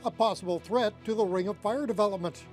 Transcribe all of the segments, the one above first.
a possible threat to the Ring of Fire development.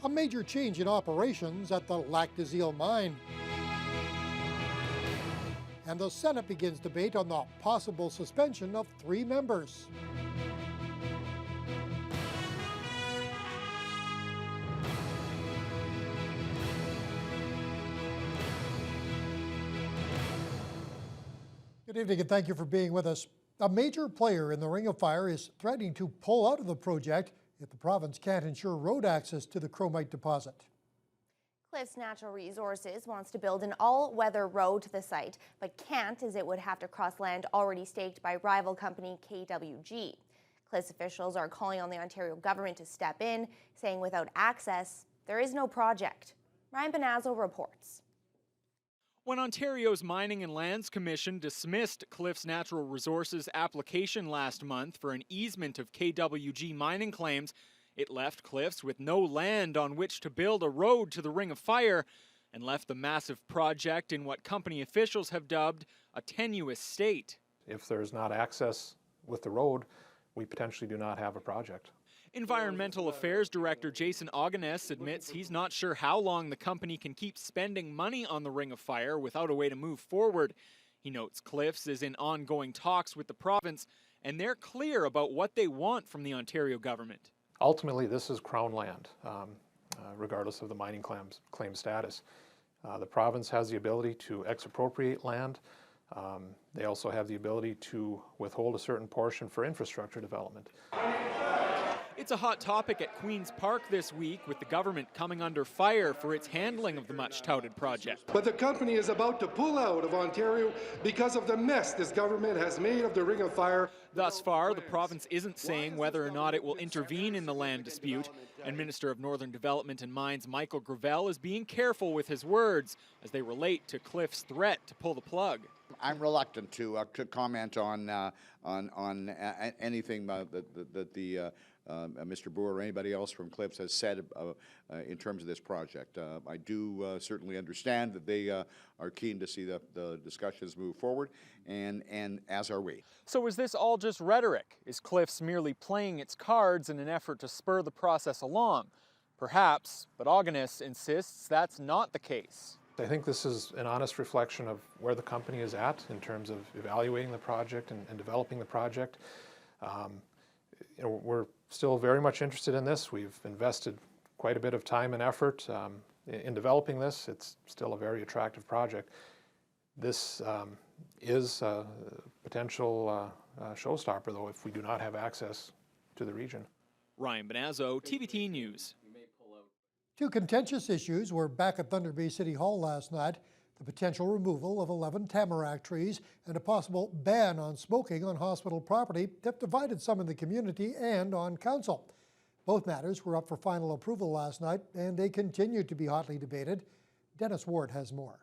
A major change in operations at the Lac des Îles mine. And the Senate begins debate on the possible suspension of 3 members. Good evening and thank you for being with us. A major player in the Ring of Fire is threatening to pull out of the project if the province can't ensure road access to the chromite deposit. Cliffs Natural Resources wants to build an all-weather road to the site, but can't as it would have to cross land already staked by rival company KWG. Cliffs officials are calling on the Ontario government to step in, saying without access, there is no project. Ryan Benazzo reports. When Ontario's Mining and Lands Commission dismissed Cliffs Natural Resources' application last month for an easement of KWG mining claims, it left Cliffs with no land on which to build a road to the Ring of Fire and left the massive project in what company officials have dubbed a tenuous state. If there's not access with the road, we potentially do not have a project. Environmental Affairs Director Jason Augeness admits he's not sure how long the company can keep spending money on the Ring of Fire without a way to move forward. He notes Cliffs is in ongoing talks with the province, and they're clear about what they want from the Ontario government. Ultimately, this is Crown land, regardless of the mining claim status. The province has the ability to expropriate land. They also have the ability to withhold a certain portion for infrastructure development. It's a hot topic at Queen's Park this week, with the government coming under fire for its handling of the much-touted project. But the company is about to pull out of Ontario because of the mess this government has made of the Ring of Fire. Thus far, the province isn't saying whether or not it will intervene in the land dispute, and Minister of Northern Development and Mines Michael Gravel is being careful with his words as they relate to Cliff's threat to pull the plug. I'm reluctant to comment on anything that Mr. Brewer or anybody else from Cliffs has said in terms of this project. I do certainly understand that they are keen to see the discussions move forward, and as are we. So is this all just rhetoric? Is Cliffs merely playing its cards in an effort to spur the process along? Perhaps, but Augeness insists that's not the case. I think this is an honest reflection of where the company is at in terms of evaluating the project and developing the project. We're still very much interested in this. We've invested quite a bit of time and effort in developing this. It's still a very attractive project. This is a potential showstopper, though, if we do not have access to the region. Ryan Benazzo, TBT News. 2 contentious issues were back at Thunder Bay City Hall last night: the potential removal of 11 tamarack trees and a possible ban on smoking on hospital property that divided some in the community and on council. Both matters were up for final approval last night, and they continue to be hotly debated. Dennis Ward has more.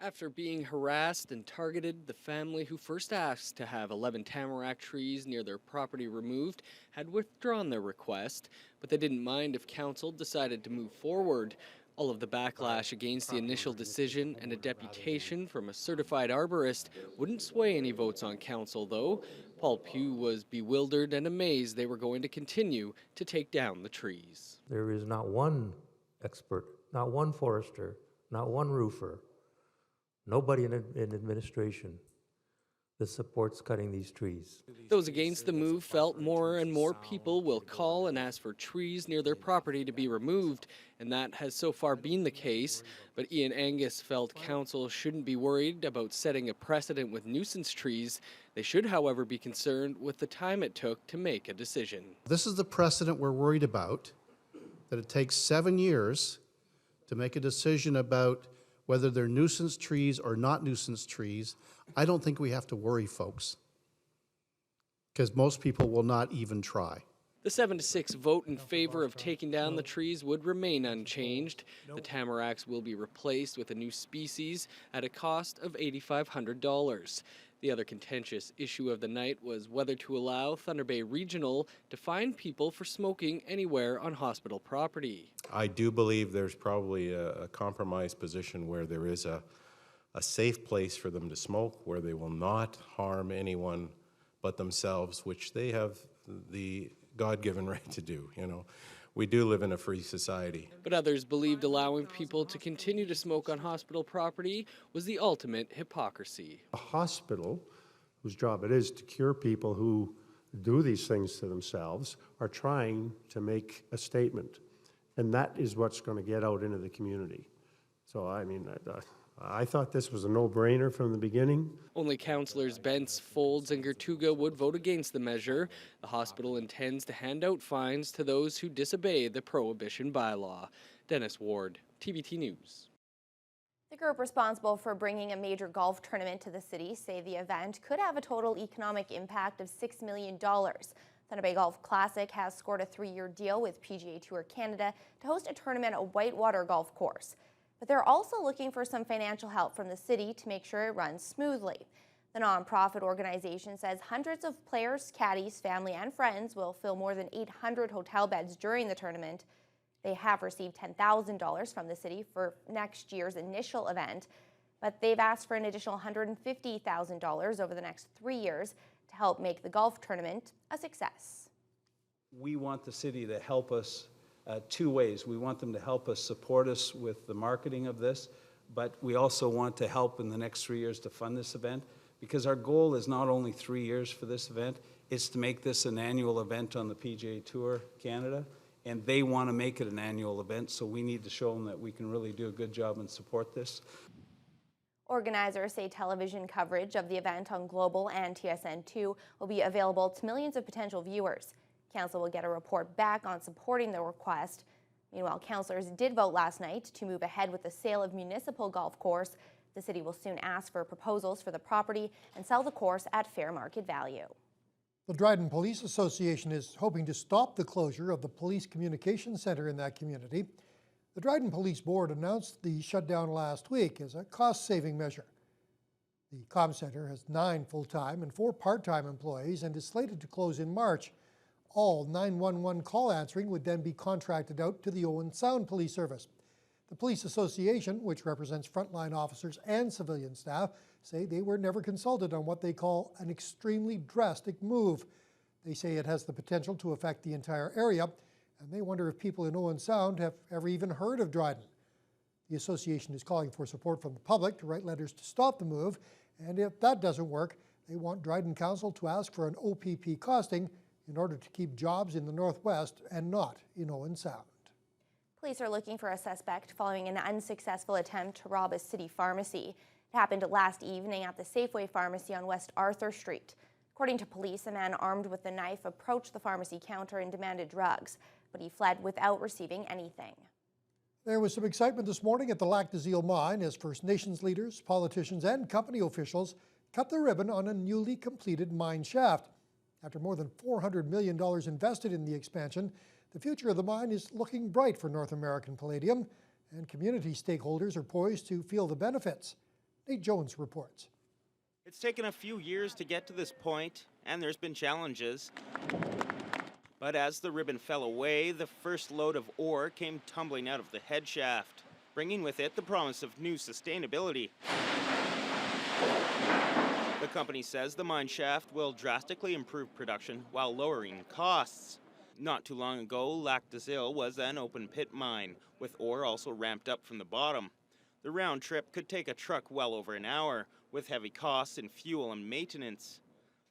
After being harassed and targeted, the family who first asked to have 11 tamarack trees near their property removed had withdrawn their request, but they didn't mind if council decided to move forward. All of the backlash against the initial decision and a deputation from a certified arborist wouldn't sway any votes on council, though. Paul Pugh was bewildered and amazed they were going to continue to take down the trees. There is not one expert, not one forester, not one roofer, nobody in administration that supports cutting these trees. Those against the move felt more and more people will call and ask for trees near their property to be removed, and that has so far been the case. But Ian Angus felt council shouldn't be worried about setting a precedent with nuisance trees. They should, however, be concerned with the time it took to make a decision. This is the precedent we're worried about, that it takes 7 years to make a decision about whether they're nuisance trees or not nuisance trees. I don't think we have to worry, folks, because most people will not even try. The 7-6 vote in favor of taking down the trees would remain unchanged. The tamaracks will be replaced with a new species at a cost of $8,500. The other contentious issue of the night was whether to allow Thunder Bay Regional to fine people for smoking anywhere on hospital property. I do believe there's probably a compromise position where there is a a safe place for them to smoke where they will not harm anyone but themselves, which they have the God-given right to do, you know. We do live in a free society. But others believed allowing people to continue to smoke on hospital property was the ultimate hypocrisy. A hospital, whose job it is to cure people who do these things to themselves, are trying to make a statement. And that is what's going to get out into the community. So, I mean, I thought this was a no-brainer from the beginning. Only councillors Bentz, Folds, and Gertuga would vote against the measure. The hospital intends to hand out fines to those who disobey the prohibition bylaw. Dennis Ward, TBT News. The group responsible for bringing a major golf tournament to the city say the event could have a total economic impact of $6 million. Thunder Bay Golf Classic has scored a 3-year deal with PGA Tour Canada to host a tournament at Whitewater Golf Course. But they're also looking for some financial help from the city to make sure it runs smoothly. The nonprofit organization says hundreds of players, caddies, family, and friends will fill more than 800 hotel beds during the tournament. They have received $10,000 from the city for next year's initial event, but they've asked for an additional $150,000 over the next 3 years to help make the golf tournament a success. We want the city to help us 2 ways. We want them to help us, support us with the marketing of this, but we also want to help in the next 3 years to fund this event, because our goal is not only 3 years for this event, it's to make this an annual event on the PGA Tour Canada, and they want to make it an annual event, so we need to show them that we can really do a good job and support this. Organizers say television coverage of the event on Global and TSN2 will be available to millions of potential viewers. Council will get a report back on supporting the request. Meanwhile, councillors did vote last night to move ahead with the sale of municipal golf course. The city will soon ask for proposals for the property and sell the course at fair market value. The Dryden Police Association is hoping to stop the closure of the Police Communication Center in that community. The Dryden Police Board announced the shutdown last week as a cost-saving measure. The comm center has 9 full-time and 4 part-time employees and is slated to close in March. All 911 call answering would then be contracted out to the Owen Sound Police Service. The Police Association, which represents frontline officers and civilian staff, say they were never consulted on what they call an extremely drastic move. They say it has the potential to affect the entire area, and they wonder if people in Owen Sound have ever even heard of Dryden. The association is calling for support from the public to write letters to stop the move, and if that doesn't work, they want Dryden Council to ask for an OPP costing in order to keep jobs in the Northwest and not in Owen Sound. Police are looking for a suspect following an unsuccessful attempt to rob a city pharmacy. It happened last evening at the Safeway Pharmacy on West Arthur Street. According to police, a man armed with a knife approached the pharmacy counter and demanded drugs, but he fled without receiving anything. There was some excitement this morning at the Lac des Îles mine as First Nations leaders, politicians, and company officials cut the ribbon on a newly completed mine shaft. After more than $400 million invested in the expansion, the future of the mine is looking bright for North American palladium, and community stakeholders are poised to feel the benefits. Nate Jones reports. It's taken a few years to get to this point, and there's been challenges. But as the ribbon fell away, the first load of ore came tumbling out of the head shaft, bringing with it the promise of new sustainability. The company says the mine shaft will drastically improve production while lowering costs. Not too long ago, Lac des Îles was an open pit mine, with ore also ramped up from the bottom. The round trip could take a truck well over an hour, with heavy costs in fuel and maintenance.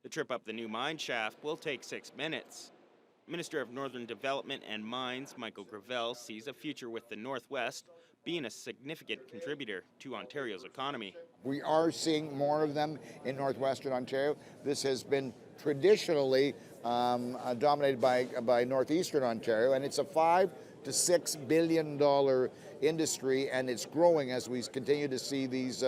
The trip up the new mine shaft will take 6 minutes. Minister of Northern Development and Mines, Michael Gravel, sees a future with the Northwest being a significant contributor to Ontario's economy. We are seeing more of them in northwestern Ontario. This has been traditionally dominated by northeastern Ontario, and it's a $5 to $6 billion industry, and it's growing as we continue to see these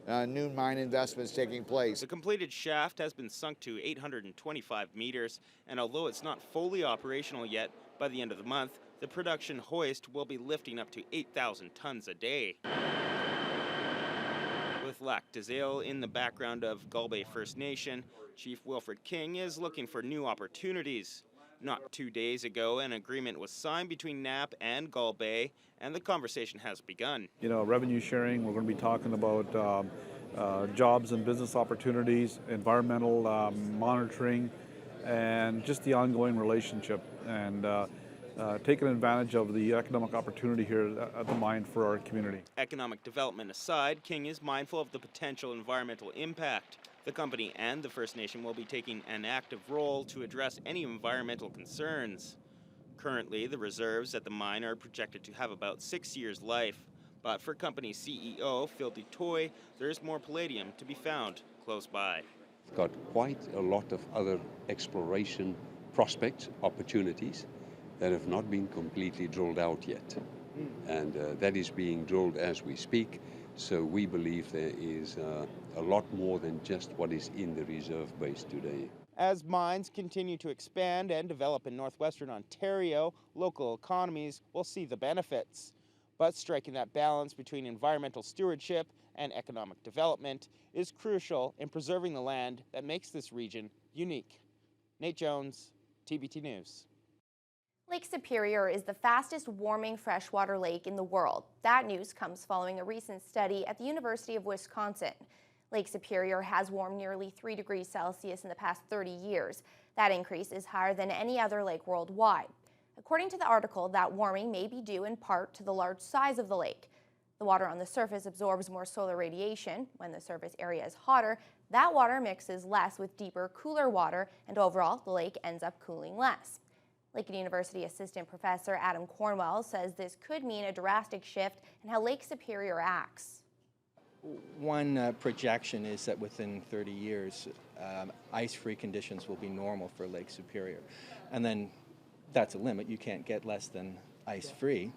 new mine investments taking place. The completed shaft has been sunk to 825 meters, and although it's not fully operational yet, by the end of the month, the production hoist will be lifting up to 8,000 tons a day. With Lac des Îles in the background of Galway First Nation, Chief Wilfred King is looking for new opportunities. Not 2 days ago, an agreement was signed between NAP and Galway, and the conversation has begun. You know, revenue sharing, we're going to be talking about jobs and business opportunities, environmental monitoring, and just the ongoing relationship, and taking advantage of the economic opportunity here at the mine for our community. Economic development aside, King is mindful of the potential environmental impact. The company and the First Nation will be taking an active role to address any environmental concerns. Currently, the reserves at the mine are projected to have about 6 years' life. But for company CEO Phil DeToy, there is more palladium to be found close by. It's got quite a lot of other exploration prospects, opportunities that have not been completely drilled out yet. And that is being drilled as we speak. So we believe there is a lot more than just what is in the reserve base today. As mines continue to expand and develop in northwestern Ontario, local economies will see the benefits. But striking that balance between environmental stewardship and economic development is crucial in preserving the land that makes this region unique. Nate Jones, TBT News. Lake Superior is the fastest warming freshwater lake in the world. That news comes following a recent study at the University of Wisconsin. Lake Superior has warmed nearly 3 degrees Celsius in the past 30 years. That increase is higher than any other lake worldwide. According to the article, that warming may be due in part to the large size of the lake. The water on the surface absorbs more solar radiation. When the surface area is hotter, that water mixes less with deeper, cooler water, and overall, the lake ends up cooling less. Lincoln University Assistant Professor Adam Cornwell says this could mean a drastic shift in how Lake Superior acts. One projection is that within 30 years, ice-free conditions will be normal for Lake Superior. And then that's a limit. You can't get less than ice-free.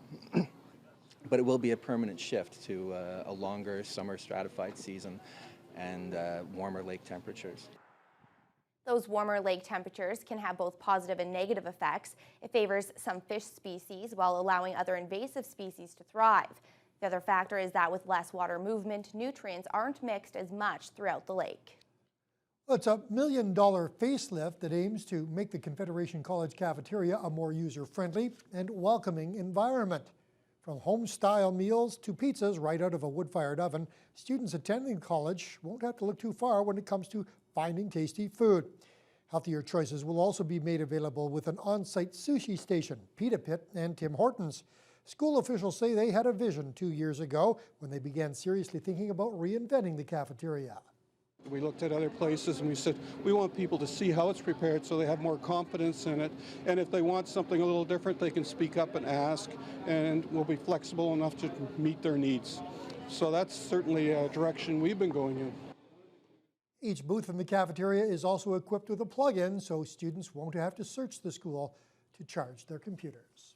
But it will be a permanent shift to a longer summer stratified season and warmer lake temperatures. Those warmer lake temperatures can have both positive and negative effects. It favors some fish species while allowing other invasive species to thrive. The other factor is that with less water movement, nutrients aren't mixed as much throughout the lake. Well, it's a $1 million facelift that aims to make the Confederation College cafeteria a more user-friendly and welcoming environment. From home-style meals to pizzas right out of a wood-fired oven, students attending college won't have to look too far when it comes to finding tasty food. Healthier choices will also be made available with an on-site sushi station, Pita Pit and Tim Hortons. School officials say they had a vision 2 years ago when they began seriously thinking about reinventing the cafeteria. We looked at other places and we said, we want people to see how it's prepared so they have more confidence in it. And if they want something a little different, they can speak up and ask, and we'll be flexible enough to meet their needs. So that's certainly a direction we've been going in. Each booth in the cafeteria is also equipped with a plug-in so students won't have to search the school to charge their computers.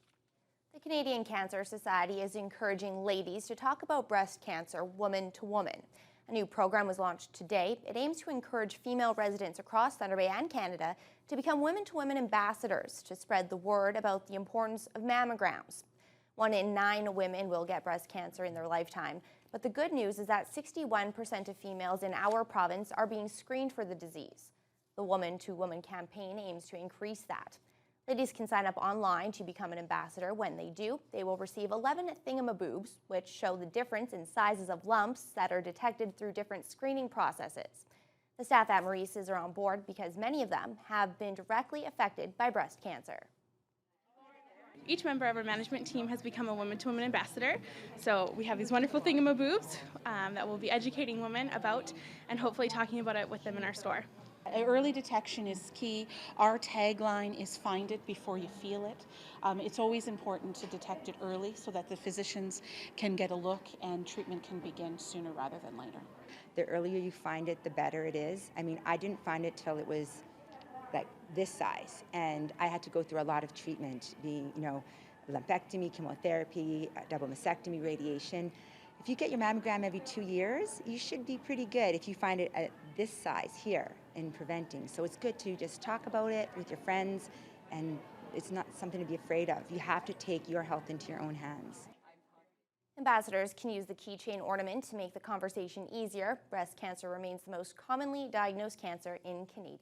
The Canadian Cancer Society is encouraging ladies to talk about breast cancer woman to woman. A new program was launched today. It aims to encourage female residents across Thunder Bay and Canada to become women-to-women ambassadors to spread the word about the importance of mammograms. 1 in 9 women will get breast cancer in their lifetime, but the good news is that 61% of females in our province are being screened for the disease. The Woman to Woman campaign aims to increase that. Ladies can sign up online to become an ambassador. When they do, they will receive 11 thingamaboobs, which show the difference in sizes of lumps that are detected through different screening processes. The staff at Maurice's are on board because many of them have been directly affected by breast cancer. Each member of our management team has become a woman-to-woman ambassador. So we have these wonderful thingamaboobs that we'll be educating women about and hopefully talking about it with them in our store. Early detection is key. Our tagline is find it before you feel it. It's always important to detect it early so that the physicians can get a look and treatment can begin sooner rather than later. The earlier you find it, the better it is. I mean, I didn't find it till it was like this size, and I had to go through a lot of treatment, being, lumpectomy, chemotherapy, double mastectomy, radiation. If you get your mammogram every 2 years, you should be pretty good if you find it at this size here in preventing. So it's good to just talk about it with your friends, and it's not something to be afraid of. You have to take your health into your own hands. Ambassadors can use the keychain ornament to make the conversation easier. Breast cancer remains the most commonly diagnosed cancer in Canadians.